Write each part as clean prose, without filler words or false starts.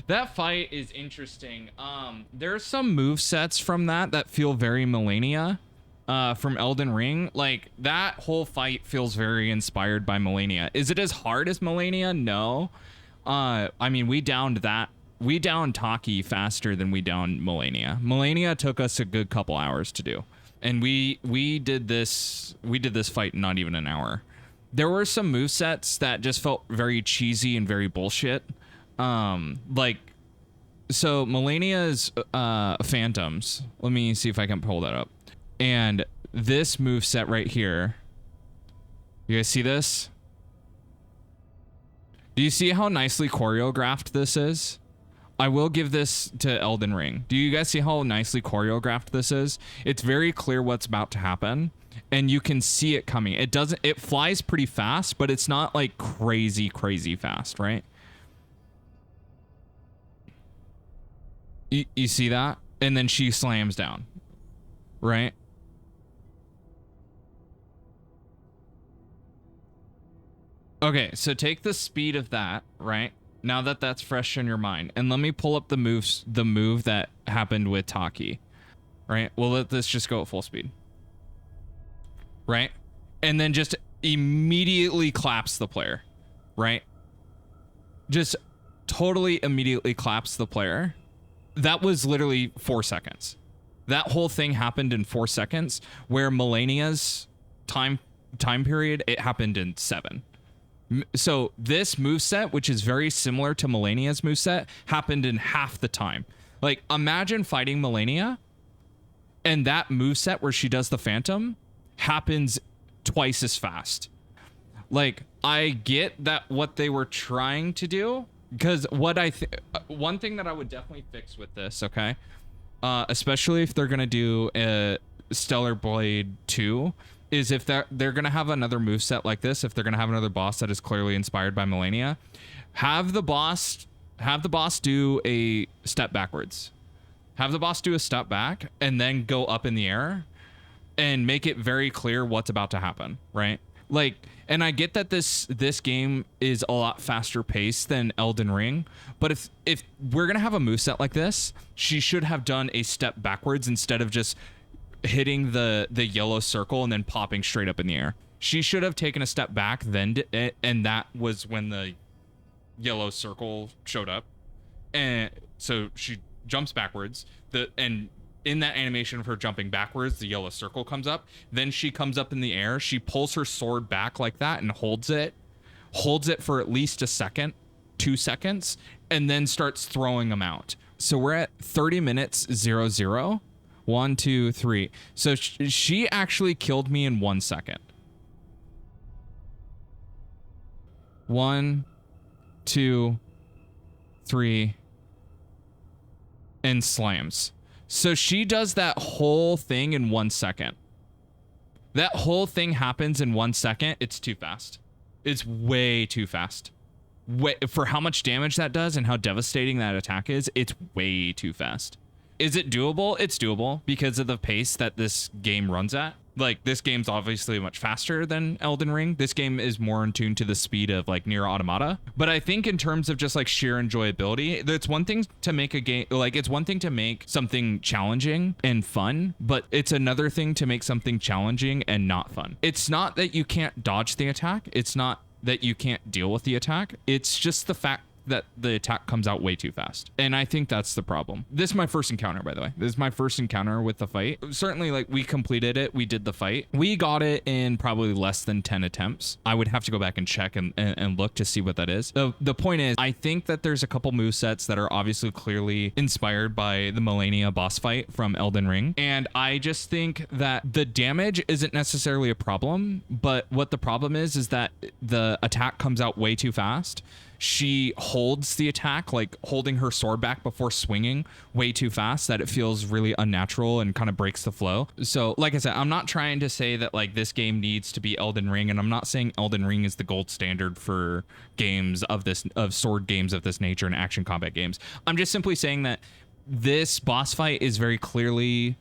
That fight is interesting. There's some move sets from that feel very Melania from Elden Ring. Like, that whole fight feels very inspired by Melania. Is it as hard as Melania? No. I mean, we downed Tachy faster than we downed Melania. Melania took us a good couple hours to do. And we did this fight in not even an hour. There were some movesets that just felt very cheesy and very bullshit. Like, so Melania's Phantoms. Let me see if I can pull that up. And this moveset right here. You guys see this? Do you see how nicely choreographed this is? I will give this to Elden Ring. Do you guys see how nicely choreographed this is? It's very clear what's about to happen, and you can see it coming. It flies pretty fast, but it's not like crazy fast, right? You see that? And then she slams down, right? Okay, so take the speed of that, right? Now that that's fresh in your mind, and let me pull up the move that happened with Tachy, right? We'll let this just go at full speed, right? And then just immediately claps the player, right? Just totally immediately claps the player. That was literally 4 seconds. That whole thing happened in 4 seconds, where Melania's time period, it happened in 7. So this moveset, which is very similar to Melania's moveset, happened in half the time. Like, imagine fighting Melania, and that moveset where she does the Phantom happens twice as fast. Like, I get that what they were trying to do, because one thing that I would definitely fix with this, okay, especially if they're gonna do a Stellar Blade 2, is if they're gonna have another moveset like this, if they're gonna have another boss that is clearly inspired by Melania, have the boss do a step backwards. Have the boss do a step back and then go up in the air and make it very clear what's about to happen, right? Like, and I get that this game is a lot faster paced than Elden Ring, but if we're gonna have a moveset like this, she should have done a step backwards instead of just hitting the yellow circle and then popping straight up in the air. She should have taken a step back then, and that was when the yellow circle showed up. And so she jumps backwards, and in that animation of her jumping backwards, the yellow circle comes up. Then she comes up in the air. She pulls her sword back like that and holds it for at least a second, 2 seconds, and then starts throwing them out. So we're at 30 minutes 00. 1, 2, 3. So she actually killed me in 1 second. 1, 2, 3, and slams. So she does that whole thing in 1 second. That whole thing happens in 1 second. It's too fast. It's way too fast. For how much damage that does and how devastating that attack is, it's way too fast. Is it doable? It's doable because of the pace that this game runs at. Like, this game's obviously much faster than Elden Ring. This game is more in tune to the speed of like Nier Automata. But I think in terms of just like sheer enjoyability, it's one thing to make a game, like it's one thing to make something challenging and fun, but it's another thing to make something challenging and not fun. It's not that you can't dodge the attack. It's not that you can't deal with the attack. It's just the fact that the attack comes out way too fast. And I think that's the problem. This is my first encounter, by the way. This is my first encounter with the fight. Certainly, like, we completed it. We did the fight. We got it in probably less than 10 attempts. I would have to go back and check and look to see what that is. The point is, I think that there's a couple movesets that are obviously clearly inspired by the Melania boss fight from Elden Ring. And I just think that the damage isn't necessarily a problem, but what the problem is that the attack comes out way too fast. She holds the attack, like holding her sword back before swinging way too fast, that it feels really unnatural and kind of breaks the flow. So like I said, I'm not trying to say that like this game needs to be Elden Ring, and I'm not saying Elden Ring is the gold standard for games of sword games of this nature and action combat games. I'm just simply saying that this boss fight is very clearly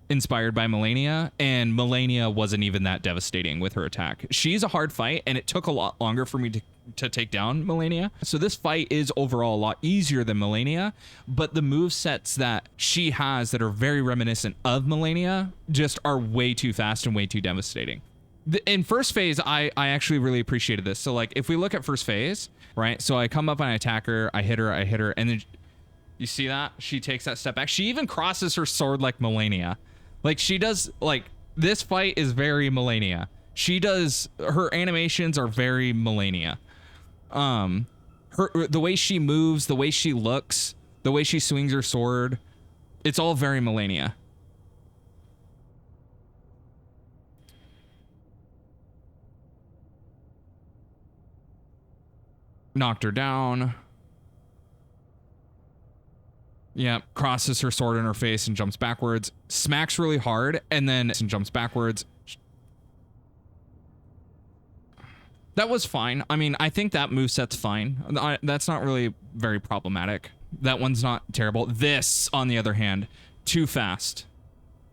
inspired by Melania, and Melania wasn't even that devastating with her attack. She's a hard fight, and it took a lot longer for me to take down Melania. So this fight is overall a lot easier than Melania, but the move sets that she has that are very reminiscent of Melania just are way too fast and way too devastating. In first phase, I actually really appreciated this. So like if we look at first phase, right? So I come up and I attack her, I hit her, and then you see that? She takes that step back. She even crosses her sword like Melania. Like she does, like this fight is very Melania. She does, her animations are very Melania. The way she moves, the way she looks, the way she swings her sword, it's all very Melania. Knocked her down. Yeah, crosses her sword in her face and jumps backwards. Smacks really hard and then jumps backwards. That was fine. I mean, I think that moveset's fine. That's not really very problematic. That one's not terrible. This, on the other hand, too fast.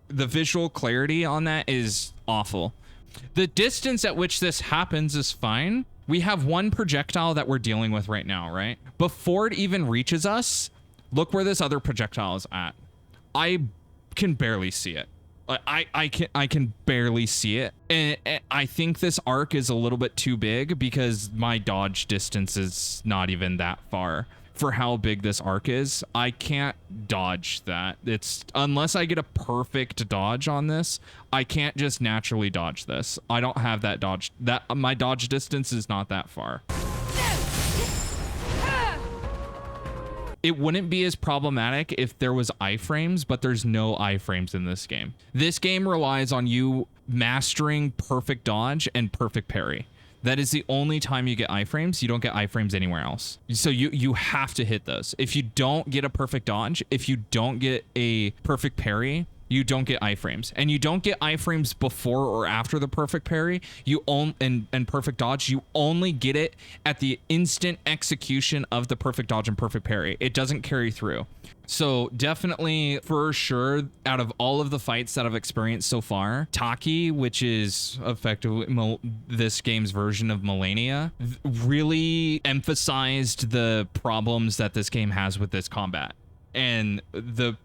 The visual clarity on that is awful. The distance at which this happens is fine. We have one projectile that we're dealing with right now, right? Before it even reaches us, look where this other projectile is at. I can barely see it. I can barely see it. And I think this arc is a little bit too big because my dodge distance is not even that far. For how big this arc is, I can't dodge that. It's unless I get a perfect dodge on this, I can't just naturally dodge this. I don't have that dodge. My dodge distance is not that far. It wouldn't be as problematic if there was iframes, but there's no iframes in this game. This game relies on you mastering perfect dodge and perfect parry. That is the only time you get iframes. You don't get iframes anywhere else. So you have to hit those. If you don't get a perfect dodge, if you don't get a perfect parry, you don't get iframes. And you don't get iframes before or after the perfect parry. And perfect dodge, you only get it at the instant execution of the perfect dodge and perfect parry. It doesn't carry through. So definitely, for sure, out of all of the fights that I've experienced so far, Tachy, which is effectively this game's version of Melania, really emphasized the problems that this game has with this combat. And the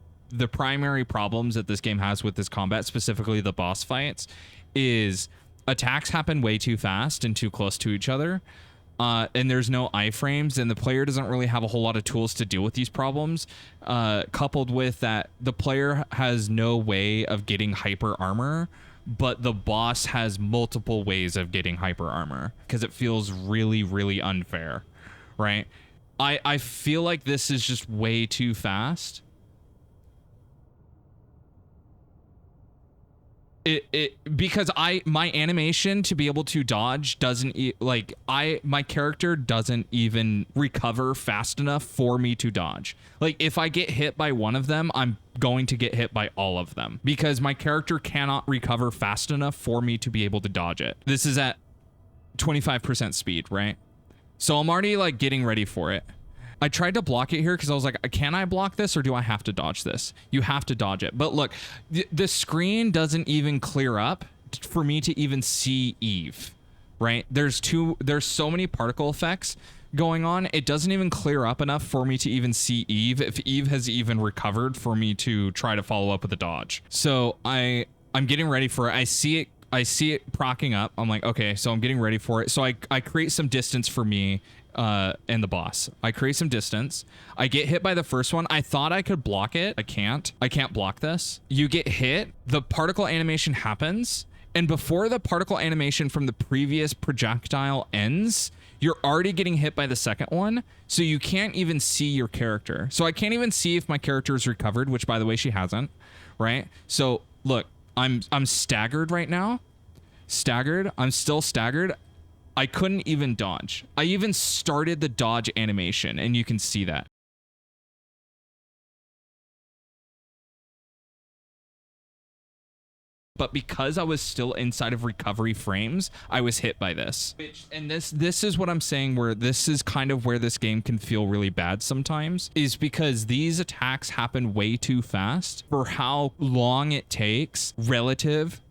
primary problems that this game has with this combat, specifically the boss fights, is attacks happen way too fast and too close to each other. And there's no iframes, and the player doesn't really have a whole lot of tools to deal with these problems. Coupled with that, the player has no way of getting hyper armor, but the boss has multiple ways of getting hyper armor because it feels really, really unfair, right? I feel like this is just way too fast. Because my animation to be able to dodge doesn't my character doesn't even recover fast enough for me to dodge. Like if I get hit by one of them, I'm going to get hit by all of them because my character cannot recover fast enough for me to be able to dodge it. This is at 25% speed, right? So I'm already like getting ready for it. I tried to block it here because I was like, can I block this or do I have to dodge this? You have to dodge it. But look, the screen doesn't even clear up for me to even see Eve, right? There's so many particle effects going on. It doesn't even clear up enough for me to even see Eve, if Eve has even recovered for me to try to follow up with a dodge. So I'm getting ready for it. I see it procking up. I'm like, okay, so I'm getting ready for it. So I create some distance for me and the boss. I create some distance. I get hit by the first one. I thought I could block it. I can't block this. You get hit, the particle animation happens, and before the particle animation from the previous projectile ends, you're already getting hit by the second one, so you can't even see your character. So I can't even see if my character is recovered, which by the way, she hasn't, right? So look, I'm staggered right now. Staggered. I'm still staggered. I couldn't even dodge. I even started the dodge animation, and you can see that. but because I was still inside of recovery frames, I was hit by this. And this is what I'm saying, where this is kind of where this game can feel really bad sometimes, is because these attacks happen way too fast for how long it takes relative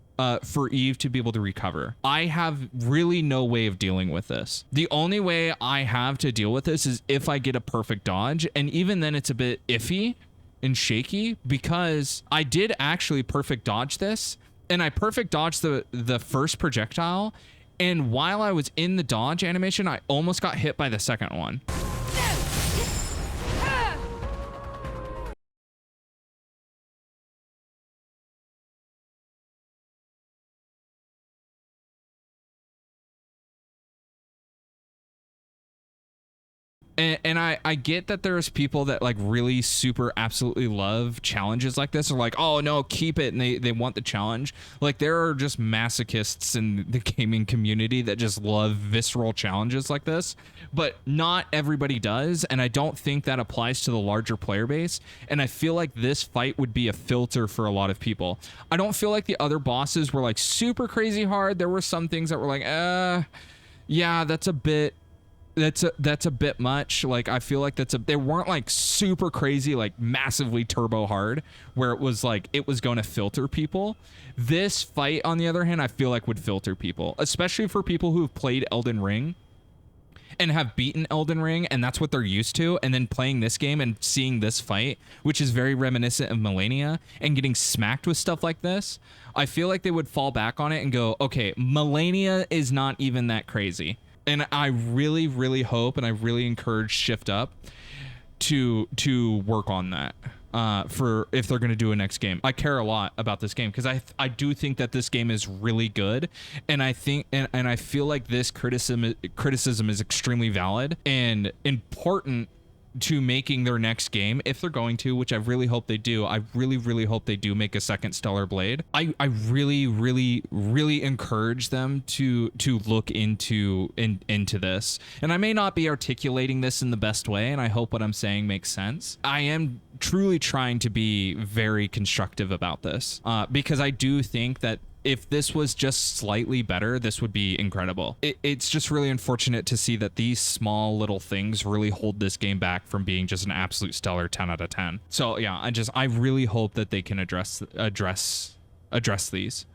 for Eve to be able to recover. I have really no way of dealing with this. The only way I have to deal with this is if I get a perfect dodge, and even then it's a bit iffy and shaky, because I did actually perfect dodge this, and I perfect dodged the first projectile, and while I was in the dodge animation, I almost got hit by the second one. And I get that there's people that like really super absolutely love challenges like this, or like, oh no, keep it, and they want the challenge. Like, there are just masochists in the gaming community that just love visceral challenges like this, but not everybody does, and I don't think that applies to the larger player base. And I feel like this fight would be a filter for a lot of people. I don't feel like the other bosses were like super crazy hard. There were some things that were like, yeah, that's a bit much. Like, I feel like they weren't like super crazy, like massively turbo hard, where it was like it was going to filter people. This fight, on the other hand, I feel like would filter people, especially for people who have played Elden Ring and have beaten Elden Ring, and that's what they're used to, and then playing this game and seeing this fight, which is very reminiscent of Millennia, and getting smacked with stuff like this. I feel like they would fall back on it and go, okay, Millennia is not even that crazy. And I really, really hope, and I really encourage Shift Up to work on that for if they're going to do a next game. I care a lot about this game because I do think that this game is really good, and I think and I feel like this criticism is extremely valid and important to making their next game, if they're going to, which I really hope they do. I really, really hope they do make a second Stellar Blade. I really, really, really encourage them to look into this. And I may not be articulating this in the best way, and I hope what I'm saying makes sense. I am truly trying to be very constructive about this because I do think that if this was just slightly better, this would be incredible. It's just really unfortunate to see that these small little things really hold this game back from being just an absolute stellar 10 out of 10. So yeah, I really hope that they can address these.